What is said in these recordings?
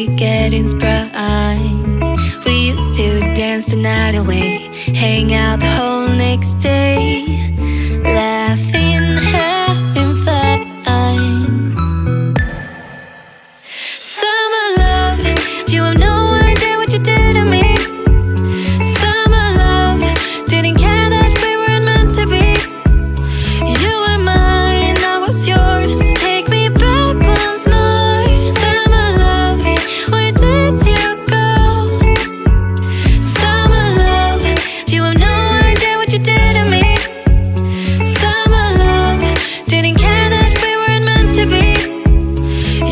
basic getting sprung. We used to dance the night away, hang out the whole next day, laughing, having fun. Summer love, you have no idea what you did to me. Summer love, didn't care that we weren't meant to be. You were mine, I was yours. Take me back once more. Summer love, where did you go? Summer love, you have no idea what you did to me. Summer love, didn't care that we weren't meant to be.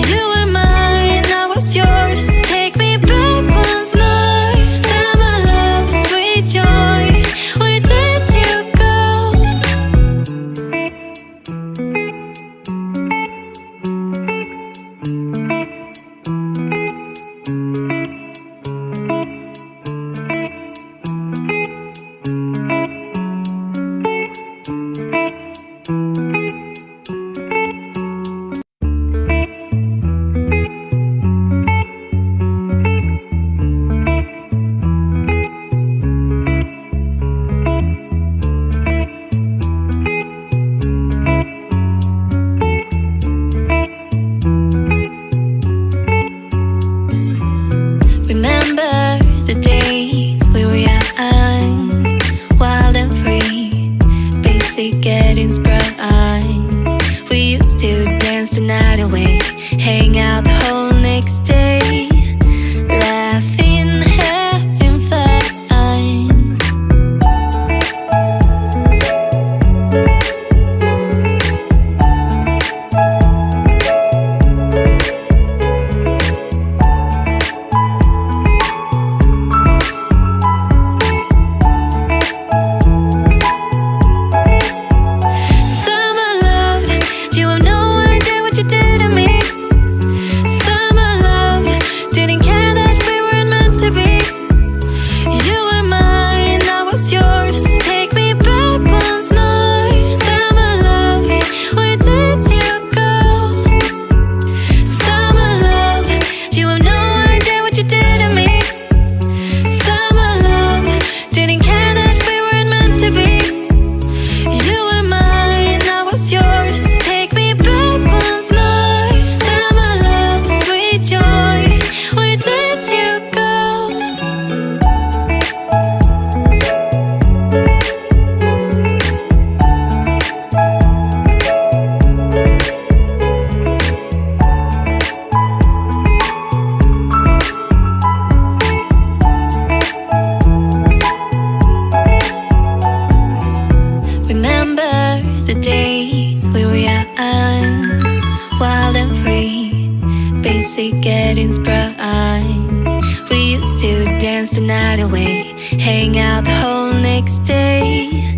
You were mine, I was yours. Take me back once more. Summer love, sweet joy, where did you go? Remember the days we were young, wild and free, basic getting sprung. We used to dance the night away, hang out the whole next day, laughing, having fun. Summer love, you have no idea what you did to me. Summer love, didn't care that we weren't meant to be. You were mine, I was yours. Take me back once more. Summer love, where did you go? Summer love, you have no idea what you did to me. Summer love, didn't care that we weren't meant to be. You were mine, I was yours. Take me back once more. Summer love, sweet joy, where did you go? Remember the days we were young, wild and free, basic getting sprung. We used to dance the night away, hang out the whole next day,